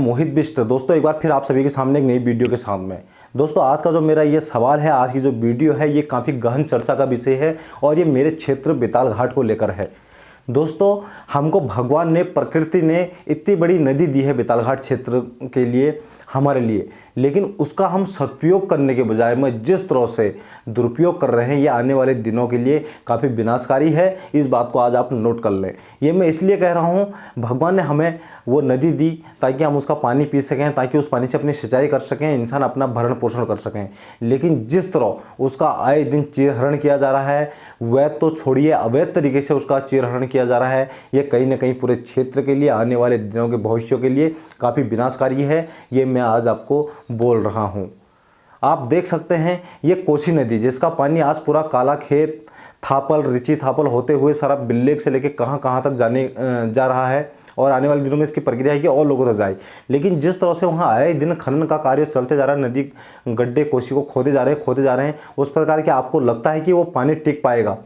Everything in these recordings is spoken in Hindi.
मोहित बिष्ट। दोस्तों एक बार फिर आप सभी के सामने एक नई वीडियो के साथ में। दोस्तों आज का जो मेरा ये सवाल है, आज की जो वीडियो है, ये काफ़ी गहन चर्चा का विषय है और ये मेरे क्षेत्र बेताल घाट को लेकर है। दोस्तों हमको भगवान ने, प्रकृति ने इतनी बड़ी नदी दी है बेताल घाट क्षेत्र के लिए, हमारे लिए, लेकिन उसका हम सदुपयोग करने के बजाय में जिस तरह से दुरुपयोग कर रहे हैं, ये आने वाले दिनों के लिए काफ़ी विनाशकारी है। इस बात को आज आप नोट कर लें। ये मैं इसलिए कह रहा हूँ, भगवान ने हमें वो नदी दी ताकि हम उसका पानी पी सकें, ताकि उस पानी से अपनी सिंचाई कर सकें, इंसान अपना भरण पोषण कर सकें। लेकिन जिस तरह उसका आए दिन चीरहरण किया जा रहा है, वह तो छोड़िए, अवैध तरीके से उसका चीरहरण किया जा रहा है, ये कहीं ना कहीं पूरे क्षेत्र के लिए, आने वाले दिनों के भविष्य के लिए काफ़ी विनाशकारी है। ये मैं आज आपको बोल रहा हूँ। आप देख सकते हैं ये कोसी नदी, जिसका पानी आज पूरा काला खेत, थापल, रिची थापल होते हुए सारा बिल्लेक से लेके कहाँ कहाँ तक जा रहा है और आने वाले दिनों में इसकी प्रक्रिया है कि और लोगों तक जाए। लेकिन जिस तरह से वहाँ आए दिन खनन का कार्य चलते जा रहा है, नदी गड्ढे कोसी को खोदे जा रहे हैं, उस प्रकार के आपको लगता है कि वो पानी टिक पाएगा?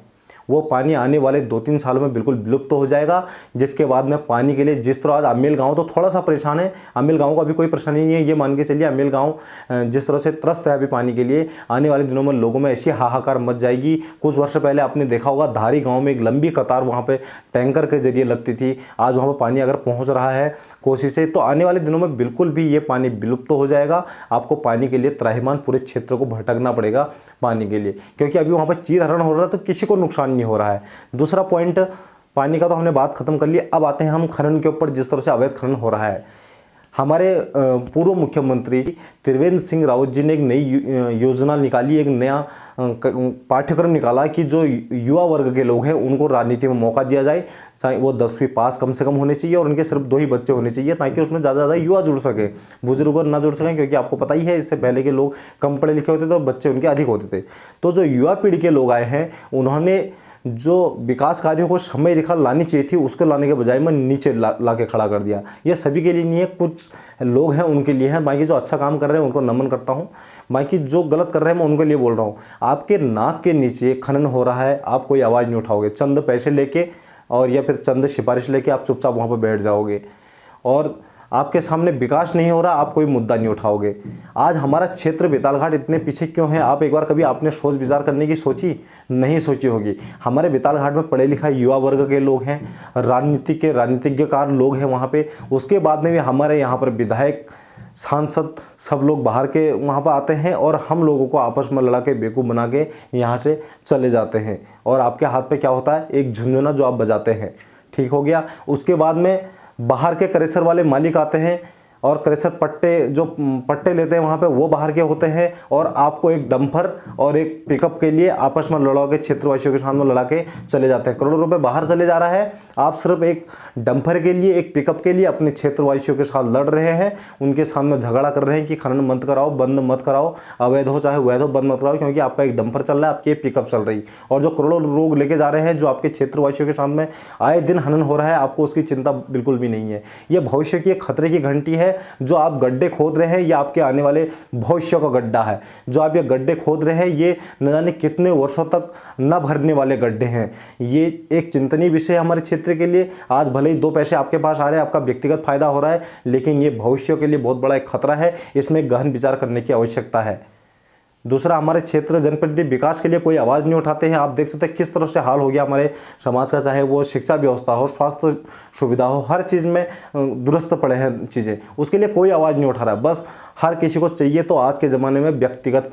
वो पानी आने वाले 2-3 सालों में बिल्कुल विलुप्त तो हो जाएगा। जिसके बाद में पानी के लिए जिस तरह आज अमेल गांव तो थोड़ा सा परेशान है, अमेल गांव को अभी कोई परेशानी नहीं है, ये मान के चलिए। अमेल गांव जिस तरह से त्रस्त है अभी पानी के लिए, आने वाले दिनों में लोगों में ऐसी हाहाकार मच जाएगी। कुछ वर्ष पहले आपने देखा होगा, धारी गाँव में एक लंबी कतार वहाँ पर टैंकर के जरिए लगती थी। आज वहाँ पर पानी अगर पहुँच रहा है कोसी से, तो आने वाले दिनों में बिल्कुल भी ये पानी विलुप्त तो हो जाएगा। आपको पानी के लिए त्राहिमाम पूरे क्षेत्र को भटकना पड़ेगा पानी के लिए, क्योंकि अभी वहाँ पर चीरहरण हो रहा है तो किसी को नुकसान नहीं हो रहा है। दूसरा पॉइंट, पानी का तो हमने बात खत्म कर ली। अब आते हैं हम खनन के ऊपर। जिस तरह से अवैध खनन हो रहा है, हमारे पूर्व मुख्यमंत्री त्रिवेंद्र सिंह रावत जी ने एक नई योजना निकाली, एक नया पाठ्यक्रम निकाला कि जो युवा वर्ग के लोग हैं उनको राजनीति में मौका दिया जाए। चाहे वो 10वीं पास कम से कम होने चाहिए और उनके सिर्फ 2 ही बच्चे होने चाहिए, ताकि उसमें ज़्यादा से ज़्यादा युवा जुड़ सके, बुजुर्ग ना जुड़ सकें। क्योंकि आपको पता ही है, इससे पहले के लोग कम पढ़े लिखे होते थे और बच्चे उनके अधिक होते थे। तो जो युवा पीढ़ी के लोग आए हैं, उन्होंने जो विकास कार्यों को समय रेखा लानी चाहिए थी, उसको लाने के बजाय मैं नीचे ला के खड़ा कर दिया। ये सभी के लिए नहीं है, कुछ लोग हैं उनके लिए हैं। बाकी जो अच्छा काम कर रहे हैं उनको नमन करता हूँ, बाकी जो गलत कर रहे हैं मैं उनके लिए बोल रहा हूँ। आपके नाक के नीचे खनन हो रहा है, आप कोई आवाज़ नहीं उठाओगे, चंद पैसे लेके और या फिर चंद सिफारिश लेके आप चुपचाप वहाँ पर बैठ जाओगे, और आपके सामने विकास नहीं हो रहा, आप कोई मुद्दा नहीं उठाओगे। आज हमारा क्षेत्र बेताल घाट इतने पीछे क्यों है? आप एक बार कभी आपने सोच विचार करने की सोची? नहीं सोची होगी। हमारे बेताल घाट में पढ़े लिखा युवा वर्ग के लोग हैं, राजनीतिज्ञकार लोग हैं वहाँ पे। उसके बाद में भी हमारे यहाँ पर विधायक, सांसद, सब लोग बाहर के वहाँ पर आते हैं और हम लोगों को आपस में लड़ा के बेवकूफ़ बना के यहाँ से चले जाते हैं। और आपके हाथ पे क्या होता है? एक झुनझुना जो आप बजाते हैं, ठीक हो गया। उसके बाद में बाहर के क्रेशर वाले मालिक आते हैं और क्रेशर पट्टे लेते हैं वहाँ पे, वो बाहर के होते हैं, और आपको एक डंपर और एक पिकअप के लिए आपस में लड़ा के, क्षेत्रवासियों के सामने लड़ा के चले जाते हैं। करोड़ों रुपए बाहर चले जा रहा है, आप सिर्फ एक डंपर के लिए, एक पिकअप के लिए अपने क्षेत्रवासियों के साथ लड़ रहे हैं, उनके सामने झगड़ा कर रहे हैं कि खनन मत कराओ, बंद मत कराओ, अवैध हो चाहे वैध हो, बंद मत कराओ, क्योंकि आपका एक डंपर चल रहा है, आपकी एक पिकअप चल रही। और जो करोड़ों लोग लेके जा रहे हैं, जो आपके क्षेत्रवासियों के सामने आए दिन खनन हो रहा है, आपको उसकी चिंता बिल्कुल भी नहीं है। ये भविष्य की एक खतरे की घंटी है। जो आप गड्ढे खोद रहे हैं, ये आपके आने वाले भविष्य का गड्ढा है। जो आप ये गड्ढे खोद रहे हैं, ये न जाने कितने वर्षों तक न भरने वाले गड्ढे हैं। ये एक चिंतनीय विषय है हमारे क्षेत्र के लिए। आज भले ही 2 पैसे आपके पास आ रहे हैं, आपका व्यक्तिगत फायदा हो रहा है, लेकिन ये भविष्य के लिए बहुत बड़ा एक खतरा है। इसमें गहन विचार करने की आवश्यकता है। दूसरा, हमारे क्षेत्र जनप्रतिनिधि विकास के लिए कोई आवाज़ नहीं उठाते हैं। आप देख सकते हैं किस तरह से हाल हो गया हमारे समाज का, चाहे वो शिक्षा व्यवस्था हो, स्वास्थ्य सुविधा हो, हर चीज़ में दुरुस्त पड़े हैं चीज़ें। उसके लिए कोई आवाज़ नहीं उठा रहा है। बस हर किसी को चाहिए तो आज के ज़माने में व्यक्तिगत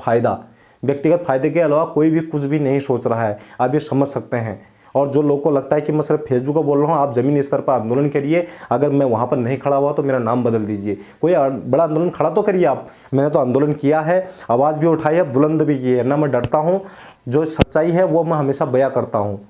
फ़ायदे के अलावा कोई भी कुछ भी नहीं सोच रहा है। आप ये समझ सकते हैं। और जो लोग को लगता है कि मैं सिर्फ फेसबुक पर बोल रहा हूँ, आप ज़मीनी स्तर पर आंदोलन करिए। अगर मैं वहाँ पर नहीं खड़ा हुआ तो मेरा नाम बदल दीजिए, कोई बड़ा आंदोलन खड़ा तो करिए आप। मैंने तो आंदोलन किया है, आवाज़ भी उठाई है, बुलंद भी की है ना। मैं डरता हूँ, जो सच्चाई है वो मैं हमेशा बयां करता हूँ।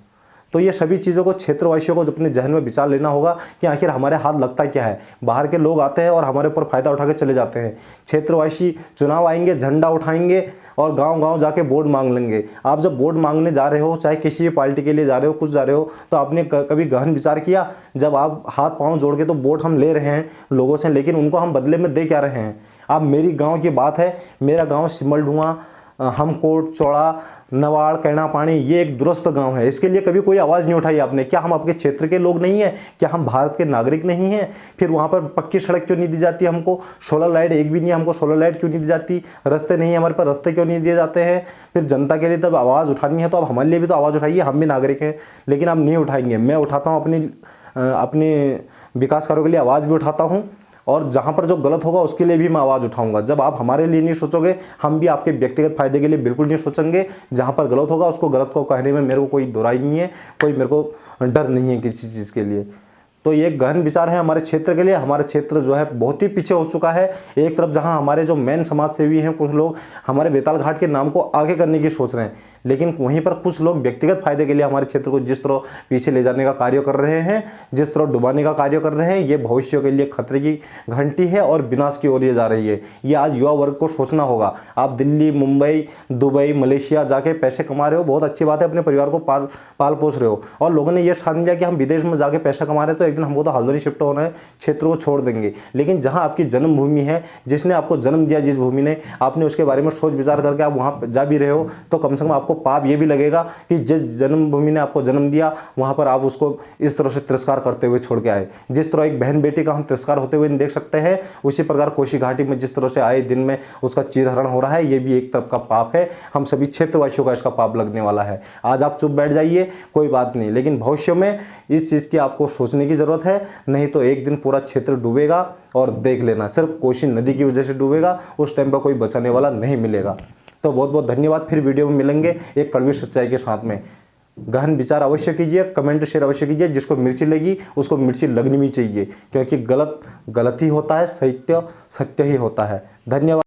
तो ये सभी चीज़ों को क्षेत्रवासियों को अपने जहन में विचार लेना होगा कि आखिर हमारे हाथ लगता क्या है। बाहर के लोग आते हैं और हमारे ऊपर फ़ायदा उठा के चले जाते हैं। क्षेत्रवासी चुनाव आएंगे, झंडा उठाएंगे और गांव-गांव जाके वोट मांग लेंगे। आप जब वोट मांगने जा रहे हो, चाहे किसी भी पार्टी के लिए जा रहे हो, कुछ जा रहे हो, तो आपने कभी गहन विचार किया? जब आप हाथ पांव जोड़ के तो वोट हम ले रहे हैं लोगों से, लेकिन उनको हम बदले में दे क्या रहे हैं? आप, मेरी गाँव की बात है, मेरा गाँव सिमलढुआ हमकोट, चौड़ा, नवाड़, कैना पानी ये एक दुरुस्त गांव है। इसके लिए कभी कोई आवाज़ नहीं उठाई आपने। क्या हम आपके क्षेत्र के लोग नहीं हैं? क्या हम भारत के नागरिक नहीं हैं? फिर वहाँ पर पक्की सड़क क्यों नहीं दी जाती हमको? सोलर लाइट एक भी नहीं, हमको सोलर लाइट क्यों नहीं दी जाती? रास्ते नहीं है हमारे पास, रास्ते क्यों नहीं दिए जाते हैं? फिर जनता के लिए तब आवाज़ उठानी है तो अब हमारे लिए भी तो आवाज़ उठाइए, हम भी नागरिक हैं। लेकिन आप नहीं उठाएंगे। मैं उठाता हूँ अपने विकास कार्यों के लिए आवाज़ भी उठाता हूँ, और जहाँ पर जो गलत होगा उसके लिए भी मैं आवाज़ उठाऊंगा। जब आप हमारे लिए नहीं सोचोगे, हम भी आपके व्यक्तिगत फायदे के लिए बिल्कुल नहीं सोचेंगे। जहाँ पर गलत होगा उसको गलत को कहने में मेरे को कोई दुराई नहीं है, कोई मेरे को डर नहीं है किसी चीज़ के लिए। तो ये गहन विचार है हमारे क्षेत्र के लिए। हमारा क्षेत्र जो है बहुत ही पीछे हो चुका है। एक तरफ जहां हमारे जो मेन समाज सेवी हैं, कुछ लोग हमारे बेताल घाट के नाम को आगे करने की सोच रहे हैं, लेकिन वहीं पर कुछ लोग व्यक्तिगत फायदे के लिए हमारे क्षेत्र को जिस तरह पीछे ले जाने का कार्य कर रहे हैं, जिस तरह डुबाने का कार्य कर रहे हैं, ये भविष्य के लिए खतरे की घंटी है और विनाश की ओर ये जा रही है। ये आज युवा वर्ग को सोचना होगा। आप दिल्ली, मुंबई, दुबई, मलेशिया जाके पैसे कमा रहे हो, बहुत अच्छी बात है, अपने परिवार को पाल पोस रहे हो, और लोगों ने ये ठान लिया कि हम विदेश में जाके पैसा कमा रहे हैं तो एक दिन हमको तो हल्द्वानी शिफ्ट होना है, क्षेत्र को छोड़ देंगे। लेकिन जहां आपकी जन्मभूमि है, जिसने आपको जन्म दिया, जिस भूमि ने, आपने उसके बारे में सोच विचार करके आप वहां जा भी रहे हो, तो कम से कम आपको पाप ये भी लगेगा कि जिस जन्मभूमि ने आपको जन्म दिया वहां पर आप उसको इस तरह से तिरस्कार करते हुए छोड़ के आए। जिस तरह एक बहन बेटी का हम तिरस्कार होते हुए देख सकते हैं, उसी प्रकार कोसी घाटी में जिस तरह से आए दिन में उसका चीरहरण हो रहा है, ये भी एक तरफ का पाप है। हम सभी क्षेत्रवासियों का इसका पाप लगने वाला है। आज आप चुप बैठ जाइए, कोई बात नहीं, लेकिन भविष्य में इस चीज़ की आपको सोचने की ज़रूरत है, नहीं तो एक दिन पूरा क्षेत्र डूबेगा। और देख लेना, सिर्फ कोसी नदी की वजह से डूबेगा, उस टाइम पर कोई बचाने वाला नहीं मिलेगा। तो बहुत बहुत धन्यवाद। फिर वीडियो में मिलेंगे एक कड़वी सच्चाई के साथ में। गहन विचार अवश्य कीजिए, कमेंट शेयर अवश्य कीजिए। जिसको मिर्ची लगी उसको मिर्ची लगनी भी चाहिए, क्योंकि गलत गलत ही होता है, सत्य सत्य ही होता है। धन्यवाद।